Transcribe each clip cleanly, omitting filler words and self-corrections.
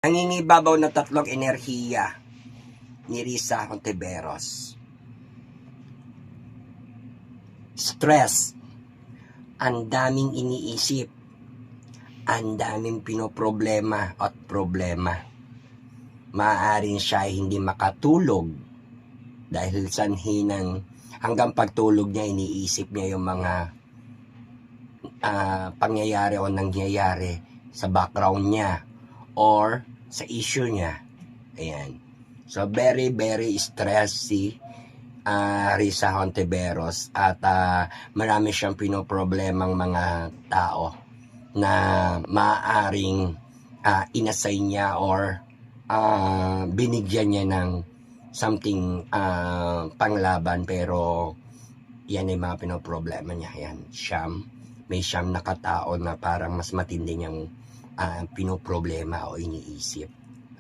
Nangingibabaw na tatlong enerhiya ni Risa Hontiveros. Stress. Ang daming iniisip. Ang daming pinoproblema at problema. Maaaring siya ay hindi makatulog dahil sanhi ng hanggang pagtulog niya iniisip niya yung mga pangyayari o nangyayari sa background niya or sa issue niya. Ayan. So, very, very stressed si Risa Hontiveros at marami siyang pinoproblemang mga tao na maaaring inassign niya or binigyan niya ng something panglaban, pero yan ay mga pinoproblema niya. Yan, may siyam na katao na parang mas matindi niyang pinoproblema o iniisip.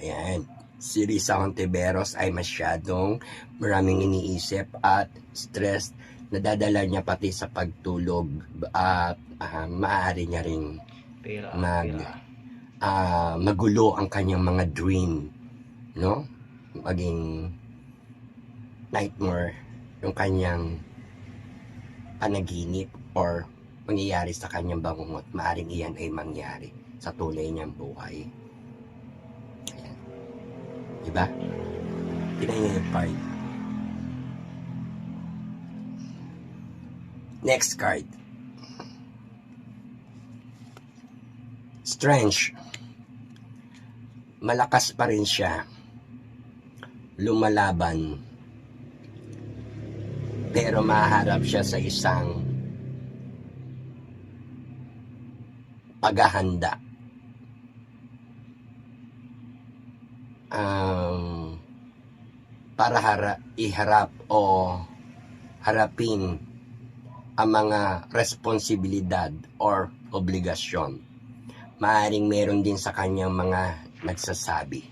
Ayan. Si Risa Hontiveros ay masyadong maraming iniisip at stress na dadala niya pati sa pagtulog at maaari niya ring magulo ang kanyang mga dream, no? Maging nightmare yung kanyang panaginip or mangyayari sa kanyang bangungot. Maaring iyan ay mangyari sa tunay niyang buhay. Ayan. Diba? Tingnan niyo yung part. Next card. Strange. Malakas pa rin siya. Lumalaban. Pero maharap siya sa isang paghahanda. Para iharap o harapin ang mga responsibilidad or obligasyon. Maaring meron din sa kanyang mga nagsasabi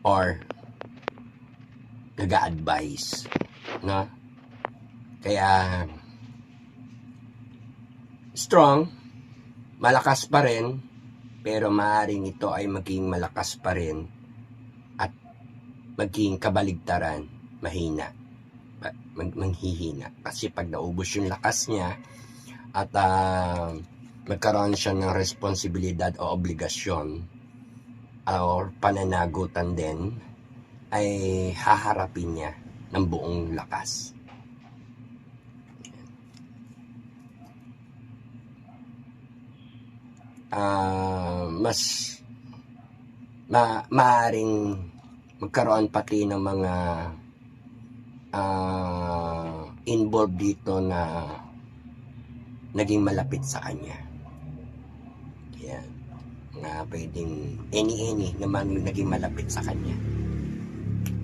or nag-a-advise, no? Kaya strong, malakas pa rin, pero maaaring ito ay maging malakas pa rin at maging kabaligtaran, mahina, manghihina. Kasi pag naubos yung lakas niya at magkaroon siya ng responsibilidad o obligasyon or pananagutan din, ay haharapin niya ng buong lakas. Mas maaaring magkaroon pati ng mga involved dito na naging malapit sa kanya. Yan. Na pwedeng any naman naging malapit sa kanya.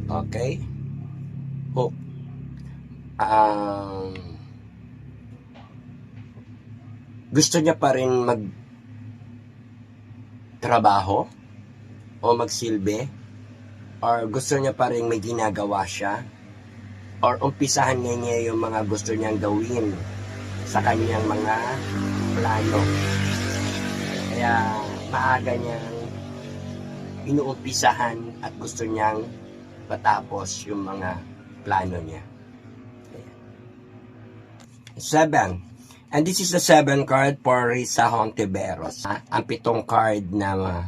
Okay? Hope. Gusto niya pa rin magtrabaho o magsilbi, or gusto niya pa rin may ginagawa siya, or umpisahan niya yung mga gusto niyang gawin sa kanyang mga plano. Kaya maaga niyang inuumpisahan at gusto niyang matapos yung mga plano niya. 7. And this is the 7 card for Risa Hontiveros. Ang 7 card na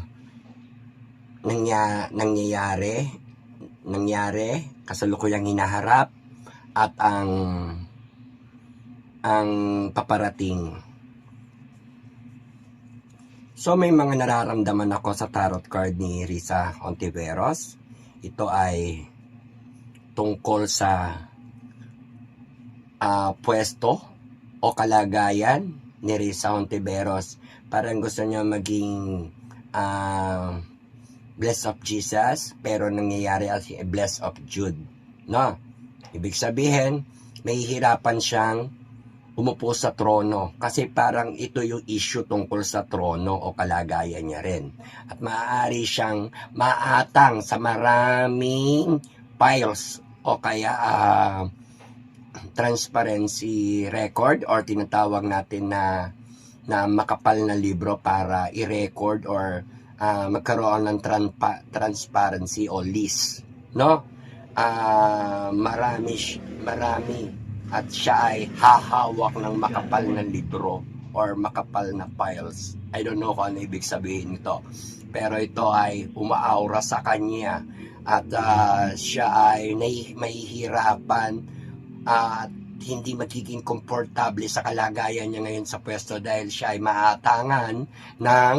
nangyari, kasalukuyang hinaharap, at ang paparating. So may mga nararamdaman ako sa tarot card ni Risa Hontiveros. Ito ay tungkol sa pwesto o kalagayan ni Risa Hontiveros. Parang gusto niya maging blessed of Jesus, pero nangyayari as blessed of Jude, no? Ibig sabihin, may hirapan siyang umupo sa trono kasi parang ito yung issue tungkol sa trono o kalagayan niya rin. At maaari siyang maatang sa maraming files o kaya transparency record, or tinatawag natin na makapal na libro para i-record or magkaroon ng transparency o list, no? Marami at siya ay hahawak ng makapal na libro or makapal na files. I don't know kung ano ibig sabihin nito, pero ito ay umaaura sa kanya at siya ay mahihirapan at hindi magiging komportable sa kalagayan niya ngayon sa pwesto dahil siya ay maatangan ng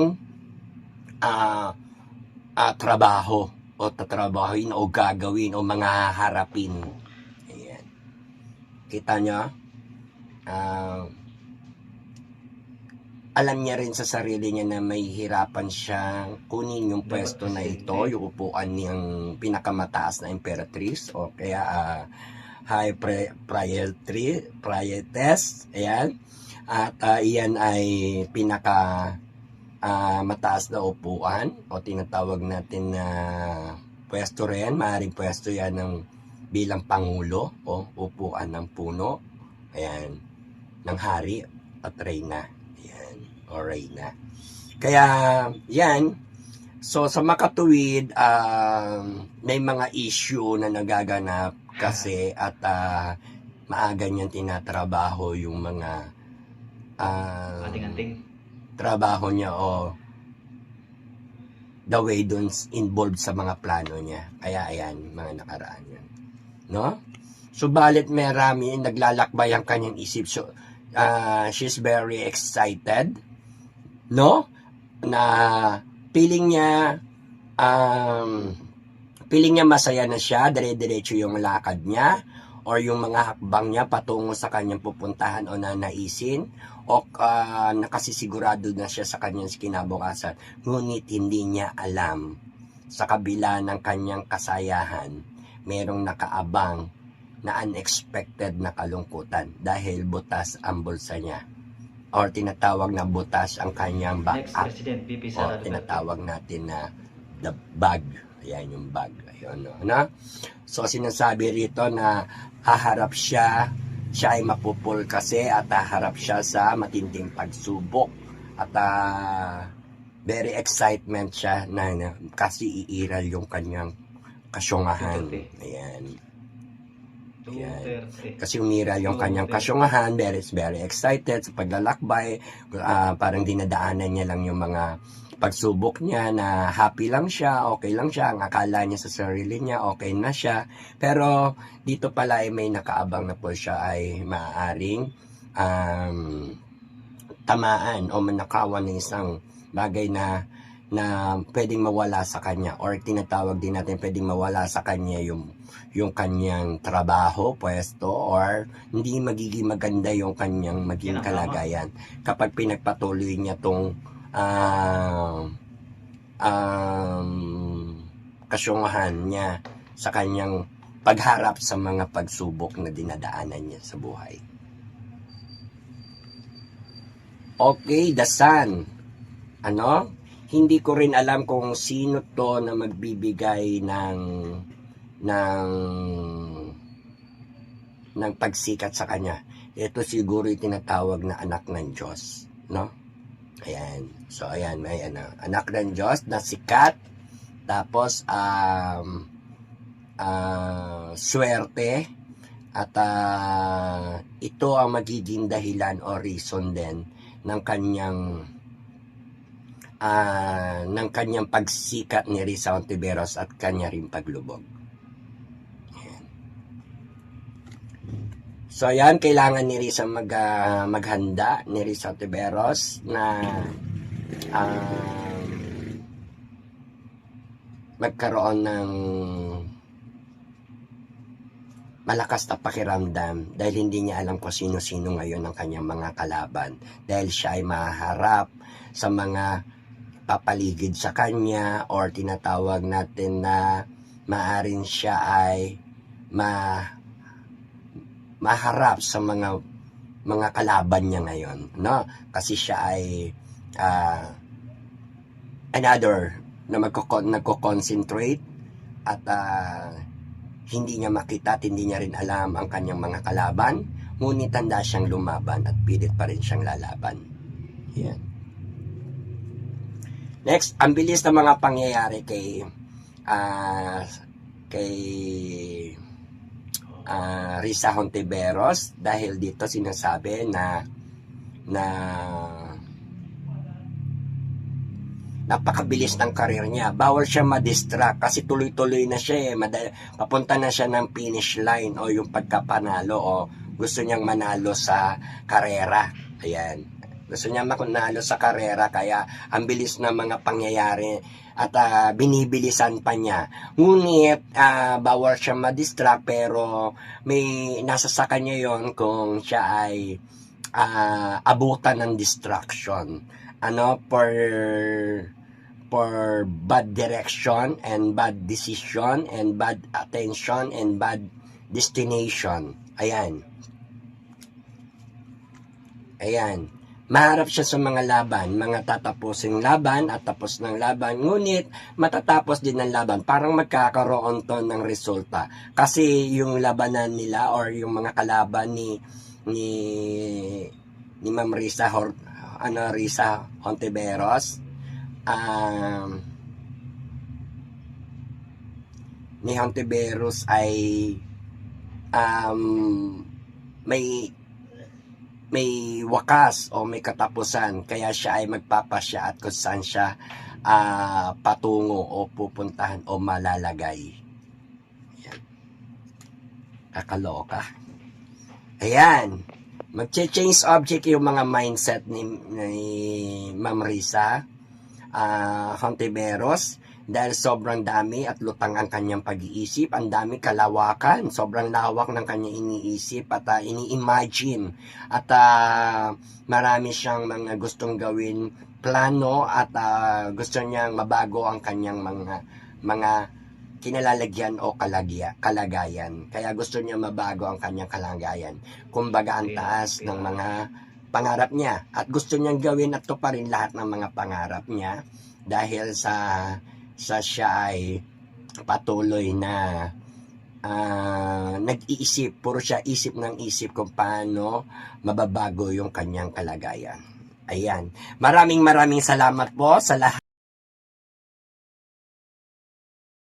trabaho o tatrabahin o gagawin o mga harapin. Ayan. Kita nyo? Alam niya rin sa sarili niya na may hirapan siyang kunin yung pwesto na ito, yung upuan niyang pinakamataas na imperatrice o kaya high prioress. Ayan. At iyan ay pinaka mataas na upuan o tinatawag natin na pwesto rin. Maaaring pwesto yan ng bilang pangulo o upuan ng puno. Ayan. Ng hari at reyna. Ayan. O reyna. Kaya yan. So sa makatuwid, may mga issue na nagaganap kasi at maaga niyan tinatrabaho yung mga anting-anting trabaho niya o the way dun involved sa mga plano niya. Kaya ayan, mga nakaraan yan. No? Subalit marami naglalakbay ang kanyang isip. So, she's very excited. No? Na feeling niya masaya na siya, dire-diretso yung lakad niya or yung mga hakbang niya patungo sa kanyang pupuntahan o nanaisin o nakasisigurado na siya sa kanyang kinabukasan. Ngunit hindi niya alam sa kabila ng kanyang kasayahan, merong nakaabang na unexpected na kalungkutan dahil butas ang bulsa niya or tinatawag na butas ang kanyang Next backpack President VP o Sara Duterte. tinatawag natin na the bag. Ayan yung bag. Ayun, no? So sinasabi rito na haharap siya ay mapupul kasi at haharap siya sa matinding pagsubok at very excitement siya na kasi iiral yung kanyang kasyungahan. Ayan. Duterte. Kasi umiral yung kanyang kasyungahan, very excited sa paglalakbay, parang dinadaanan niya lang yung mga pagsubok niya na happy lang siya, okay lang siya, ang akala niya sa sarili niya, okay na siya. Pero dito pala ay may nakaabang na po siya ay maaaring tamaan o manakawan ng isang bagay na pwedeng mawala sa kanya or tinatawag din natin pwedeng mawala sa kanya yung kanyang trabaho, pwesto or hindi magiging maganda yung kanyang maging kalagayan kapag pinagpatuloy niya tong kasyungahan niya sa kanyang pagharap sa mga pagsubok na dinadaanan niya sa buhay. Okay, the sun. Hindi ko rin alam kung sino to na magbibigay ng pagsikat sa kanya. Ito siguro yung tinatawag na anak ng Diyos, no? Ayan. So, ayan, may anak ng Diyos na sikat. Tapos, swerte. At ito ang magiging dahilan o reason din ng kanyang pagsikat ni Risa Hontiveros at kanya rin paglubog. Ayan. So, ayan, kailangan ni Risa maghanda ni Risa Hontiveros na magkaroon ng malakas na pakiramdam dahil hindi niya alam kung sino-sino ngayon ang kanyang mga kalaban dahil siya ay maharap sa mga papaligid sa kanya or tinatawag natin na maaring siya ay maharap sa mga kalaban niya ngayon, no? Kasi siya ay another na nagko-concentrate at hindi niya makita at hindi niya rin alam ang kanyang mga kalaban, ngunit tanda siyang lumaban at pilit pa rin siyang lalaban. Yan. Next, ang bilis ng mga pangyayari kay kay Risa Hontiveros, dahil dito sinasabi na napakabilis ng karir niya. Bawal siya ma-distract kasi tuloy-tuloy na siya papunta na siya ng finish line o yung pagkapanalo o gusto niyang manalo sa karera. Ayan. Gusto niya manalo sa karera kaya ang bilis na mga pangyayari at binibilisan pa niya. Ngunit bawal siya ma-distract pero may nasa sa kanya yon kung siya ay abutan ng distraction. For bad direction and bad decision and bad attention and bad destination. Ayan. Maharap siya sa mga laban, mga tatapusing laban at tapos ng laban, ngunit matatapos din ng laban, parang magkakaroon to ng resulta. Kasi yung labanan nila or yung mga kalaban ni Ma'am Risa Hontiveros, ni Hontiveros ay may wakas o may katapusan, kaya siya ay magpapasya at kung saan siya patungo o pupuntahan o malalagay. Ayan. Kakaloka. Ayan. Mag-change object yung mga mindset ni Ma'am Risa Hontiveros dahil sobrang dami at lutang ang kanyang pag-iisip, ang dami kalawakan, sobrang lawak ng kanyang iniisip at ini-imagine at marami siyang mga gustong gawin plano at gusto niyang mabago ang kanyang mga kinalalagyan o kalagayan. Kaya gusto niya mabago ang kanyang kalagayan. Kumbaga ang taas ng mga pangarap niya at gusto niyang gawin at tuparin lahat ng mga pangarap niya dahil sa siya ay patuloy na nag-iisip, puro siya isip ng isip kung paano mababago yung kanyang kalagayan. Ayan. Maraming salamat po sa lahat.